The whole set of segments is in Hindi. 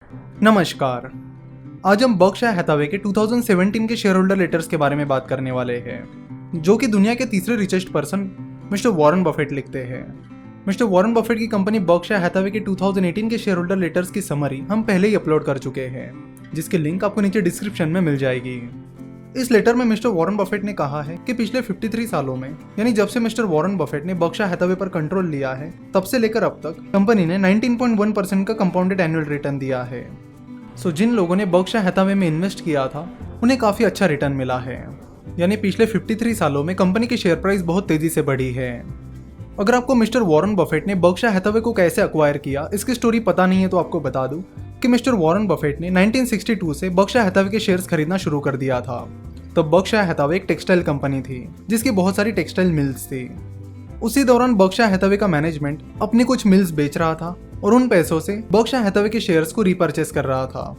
नमस्कार। आज हम बर्कशायर हैथावे के 2017 के शेयर होल्डर लेटर्स के बारे में बात करने वाले हैं, जो कि दुनिया के तीसरे richest person mister Warren Buffett लिखते हैं। मिस्टर वॉरेन बफेट की कंपनी बर्कशायर हैथावे के 2018 के शेयर होल्डर लेटर्स की समरी हम पहले ही अपलोड कर चुके हैं, जिसकी लिंक आपको नीचे डिस्क्रिप्शन में मिल जाएगी। इस लेटर में मिस्टर वॉरेन बफेट ने कहा है कि पिछले 53 सालों में, यानी जब से मिस्टर वॉरेन बफेट ने बर्कशायर हैथावे पर कंट्रोल लिया है, तब से लेकर अब तक कंपनी ने 19.1% का कंपाउंडेड एनुअल रिटर्न दिया है। जिन लोगों ने बर्कशायर हैथावे में इन्वेस्ट किया था, उन्हें काफी अच्छा रिटर्न मिला है। यानी पिछले 53 सालों में कंपनी की शेयर प्राइस बहुत तेजी से बढ़ी है। अगर आपको मिस्टर वॉरेन बफेट ने बर्कशायर हैथावे को कैसे अक्वायर किया, इसकी स्टोरी पता नहीं है, तो आपको बता दूं कि मिस्टर वॉरेन बफेट ने 1962 से बर्कशायर हैथावे के शेयर्स खरीदना शुरू कर दिया था। तब बर्कशायर हैथावे एक टेक्सटाइल कंपनी थी, जिसकी बहुत सारी टेक्सटाइल मिल्स थी। उसी दौरान बर्कशायर हैथावे का मैनेजमेंट अपनी कुछ मिल्स बेच रहा था और उन पैसों से बर्कशायर हैथावे के शेयर्स को रीपरचेस कर रहा था।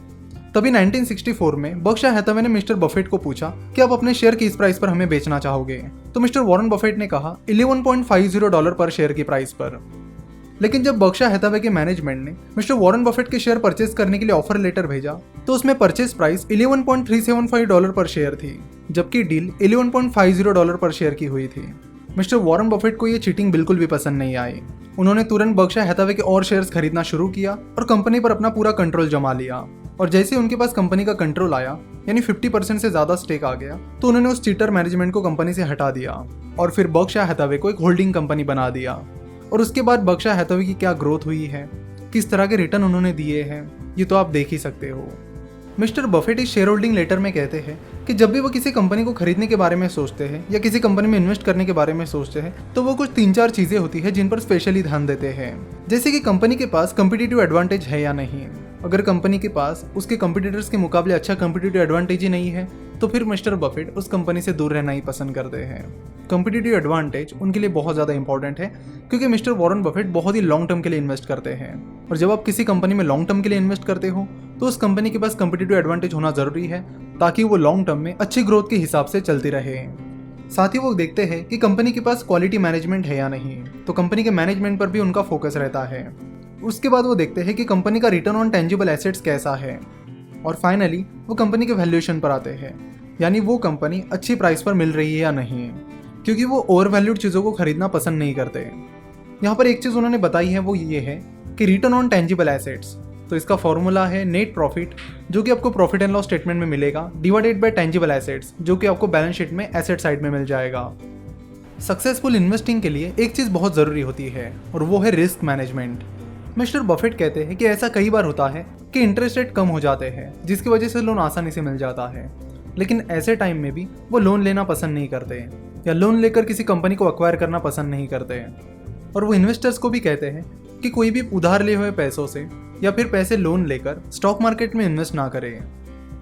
तभी 1964 में बर्कशायर हैथावे ने मिस्टर बफेट को पूछा कि आप अपने शेयर किस प्राइस पर हमें बेचना चाहोगे। तो मिस्टर वॉरेन बफेट ने कहा $11.50 पर शेयर की प्राइस पर। लेकिन जब बर्कशायर हैथावे के मैनेजमेंट ने मिस्टर वॉरेन बफेट के शेयर परचेज करने के लिए ऑफर लेटर भेजा, तो उसमें परचेज प्राइस $11.375 पर शेयर थी, जबकि डील $11.50 पर शेयर की हुई थी। मिस्टर वॉरेन बफेट को ये चीटिंग बिल्कुल भी पसंद नहीं आई। उन्होंने तुरंत बर्कशायर हैथावे के और शेयर्स खरीदना शुरू किया और कंपनी पर अपना पूरा कंट्रोल जमा लिया। और जैसे उनके पास कंपनी का कंट्रोल आया, यानी 50% से ज्यादा स्टेक आ गया, तो उन्होंने उस चीटर मैनेजमेंट को कंपनी से हटा दिया और फिर बर्कशायर हैथावे को एक होल्डिंग कंपनी बना दिया। और उसके बाद बर्कशायर हैथावे की क्या ग्रोथ हुई है, किस तरह के रिटर्न उन्होंने दिए हैं, ये तो आप देख ही सकते हो। मिस्टर बफेट इस शेयर होल्डिंग लेटर में कहते हैं कि जब भी वो किसी कंपनी को खरीदने के बारे में सोचते हैं या किसी कंपनी में इन्वेस्ट करने के बारे में सोचते हैं, तो वो कुछ 3-4 चीजें होती है जिन पर स्पेशली ध्यान देते हैं। जैसे कि कंपनी के पास कम्पिटिटिव एडवांटेज है या नहीं। अगर कंपनी के पास उसके कंपटीटर्स के मुकाबले अच्छा कम्पिटिटिव एडवांटेज ही नहीं है, तो फिर मिस्टर बफेट उस कंपनी से दूर रहना ही पसंद करते हैं। कम्पिटिटिव एडवांटेज उनके लिए बहुत ज़्यादा इंपॉर्टेंट है, क्योंकि मिस्टर वॉरेन बफेट बहुत ही लॉन्ग टर्म के लिए इन्वेस्ट करते हैं। और जब आप किसी कंपनी में लॉन्ग टर्म के लिए इन्वेस्ट करते हो, तो उस कंपनी के पास कम्पिटिटिव एडवांटेज होना जरूरी है, ताकि वो लॉन्ग टर्म में अच्छी ग्रोथ के हिसाब से चलती रहे। साथ ही वो देखते हैं कि कंपनी के पास क्वालिटी मैनेजमेंट है या नहीं, तो कंपनी के मैनेजमेंट पर भी उनका फोकस रहता है। उसके बाद वो देखते हैं कि कंपनी का रिटर्न ऑन टेंजिबल एसेट्स कैसा है। और फाइनली वो कंपनी के वैल्यूएशन पर आते हैं, यानी वो कंपनी अच्छी प्राइस पर मिल रही है या नहीं, क्योंकि वो ओवर वैल्यूड चीज़ों को खरीदना पसंद नहीं करते। यहाँ पर एक चीज़ उन्होंने बताई है, वो ये है कि रिटर्न ऑन टेंजिबल एसेट्स, तो इसका फॉर्मूला है नेट प्रॉफिट, जो कि आपको प्रॉफिट एंड लॉस स्टेटमेंट में मिलेगा, डिवाइडेड बाय टेंजिबल एसेट्स, जो कि आपको बैलेंस शीट में एसेट साइड में मिल जाएगा। सक्सेसफुल इन्वेस्टिंग के लिए एक चीज़ बहुत ज़रूरी होती है, और वो है रिस्क मैनेजमेंट। मिस्टर बफेट कहते हैं कि ऐसा कई बार होता है कि इंटरेस्ट रेट कम हो जाते हैं, जिसकी वजह से लोन आसानी से मिल जाता है। लेकिन ऐसे टाइम में भी वो लोन लेना पसंद नहीं करते, या लोन लेकर किसी कंपनी को अक्वायर करना पसंद नहीं करते। और वो इन्वेस्टर्स को भी कहते हैं कि कोई भी उधार लिए हुए पैसों से या फिर पैसे लोन लेकर स्टॉक मार्केट में इन्वेस्ट ना करें।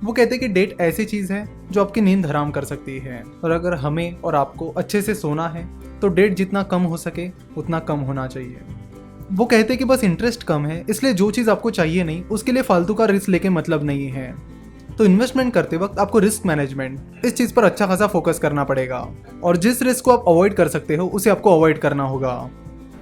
वो कहते हैं कि डेट ऐसी चीज़ है जो आपकी नींद हराम कर सकती है, और अगर हमें और आपको अच्छे से सोना है, तो डेट जितना कम हो सके उतना कम होना चाहिए। वो कहते हैं कि बस इंटरेस्ट कम है, इसलिए जो चीज़ आपको चाहिए नहीं, उसके लिए फालतू का रिस्क लेके मतलब नहीं है। तो इन्वेस्टमेंट करते वक्त आपको रिस्क मैनेजमेंट, इस चीज़ पर अच्छा खासा फोकस करना पड़ेगा, और जिस रिस्क को आप अवॉइड कर सकते हो उसे आपको अवॉइड करना होगा।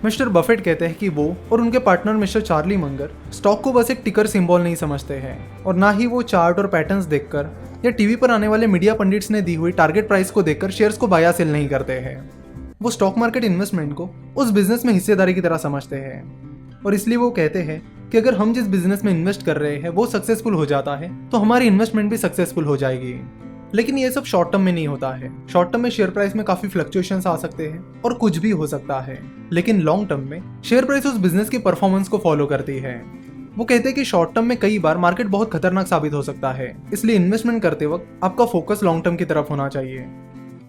मिस्टर बफेट कहते हैं कि वो और उनके partner mister Charlie Munger stock को बस एक टिकर सिंबल नहीं समझते हैं, और ना ही वो चार्ट और पैटर्न्स देखकर या टीवी पर आने वाले मीडिया पंडिट्स ने दी हुई टारगेट प्राइस को देखकर शेयर्स को बाय या सेल नहीं करते हैं। वो स्टॉक मार्केट इन्वेस्टमेंट को उस बिजनेस में हिस्सेदारी की तरह समझते हैं, और इसलिए वो कहते हैं कि अगर हम जिस बिजनेस में इन्वेस्ट कर रहे हैं वो सक्सेसफुल हो जाता है, तो हमारी इन्वेस्टमेंट भी सक्सेसफुल हो जाएगी। लेकिन ये सब शॉर्ट टर्म में नहीं होता है। शॉर्ट टर्म में शेयर प्राइस में काफी फ्लक्चुएशंस आ सकते हैं और कुछ भी हो सकता है, लेकिन लॉन्ग टर्म में शेयर प्राइस उस बिजनेस की परफॉर्मेंस को फॉलो करती है। वो कहते हैं कि शॉर्ट टर्म में कई बार मार्केट बहुत खतरनाक साबित हो सकता है, इसलिए इन्वेस्टमेंट करते वक्त आपका फोकस लॉन्ग टर्म की तरफ होना चाहिए।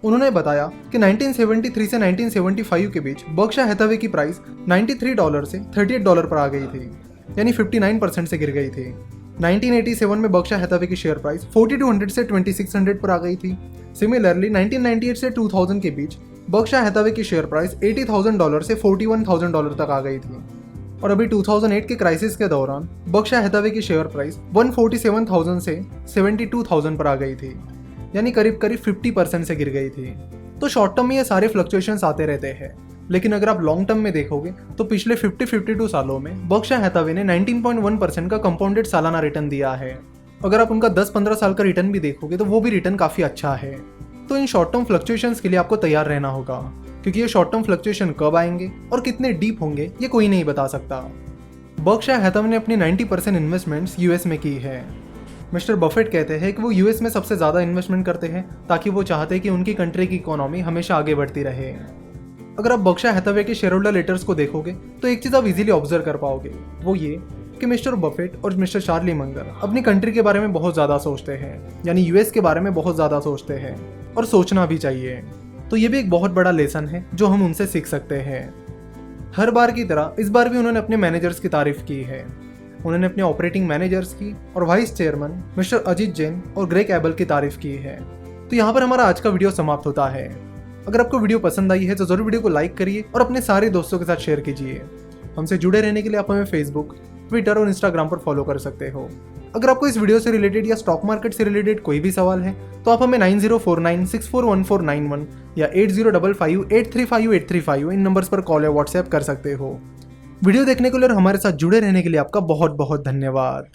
उन्होंने बताया कि 1973 से 1975 के बीच बर्कशायर हैथावे की प्राइस $93 से $38 पर आ गई थी, यानी 59% से गिर गई थी। 1987 में बर्कशायर हैथावे की शेयर प्राइस 4200 से 2600 पर आ गई थी। सिमिलरली 1998 से 2000 के बीच बर्कशायर हैथावे की शेयर प्राइस $80,000 से $41,000 तक आ गई थी। और अभी 2008 के क्राइसिस के दौरान बर्कशायर हैथावे की शेयर प्राइस 147,000 से 72,000 पर आ गई थी, यानी करीब करीब 50% से गिर गई थी। तो शॉर्ट टर्म में ये सारे फ्लक्चुएशंस आते रहते हैं, लेकिन अगर आप लॉन्ग टर्म में देखोगे तो पिछले 50-52 सालों में बर्कशायर हैथावे ने 19.1% का कंपाउंडेड सालाना रिटर्न दिया है। अगर आप उनका 10-15 साल का रिटर्न भी देखोगे तो वो भी रिटर्न काफ़ी अच्छा है। तो इन शॉर्ट टर्म फ्लक्चुएशंस के लिए आपको तैयार रहना होगा, क्योंकि ये शॉर्ट टर्म फ्लक्चुएशन कब आएंगे और कितने डीप होंगे ये कोई नहीं बता सकता। बर्कशायर हैथावे ने अपनी 90% इन्वेस्टमेंट्स यूएस में की है। मिस्टर बफेट कहते हैं कि वो यूएस में सबसे ज़्यादा इन्वेस्टमेंट करते हैं ताकि वो चाहते हैं कि उनकी कंट्री की इकोनॉमी हमेशा आगे बढ़ती रहे। अगर आप बर्कशायर हैथावे के शेयर होल्डर लेटर्स को देखोगे तो एक चीज़ आप इजीली ऑब्जर्व कर पाओगे, वो ये कि मिस्टर बफेट और मिस्टर चार्ली मंगर अपनी कंट्री के बारे में बहुत ज़्यादा सोचते हैं, यानी यूएस के बारे में बहुत ज़्यादा सोचते हैं, और सोचना भी चाहिए। तो ये भी एक बहुत बड़ा लेसन है जो हम उनसे सीख सकते हैं। हर बार की तरह इस बार भी उन्होंने अपने मैनेजर्स की तारीफ की है। उन्होंने अपने ऑपरेटिंग मैनेजर्स की और vice chairman mister Ajit Jain और ग्रेग एबल की तारीफ की है। तो यहाँ पर हमारा आज का वीडियो समाप्त होता है। अगर आपको वीडियो पसंद आई है तो जरूर वीडियो को लाइक करिए और अपने सारे दोस्तों के साथ शेयर कीजिए। हमसे जुड़े रहने के लिए आप हमें फेसबुक, ट्विटर और इंस्टाग्राम पर फॉलो कर सकते हो। अगर आपको इस वीडियो से रिलेटेड या स्टॉक मार्केट से रिलेटेड कोई भी सवाल है तो आप हमें 9049641491 या 8055835835 इन नंबर्स पर कॉल या व्हाट्सएप कर सकते हो। वीडियो देखने के लिए और हमारे साथ जुड़े रहने के लिए आपका बहुत बहुत धन्यवाद।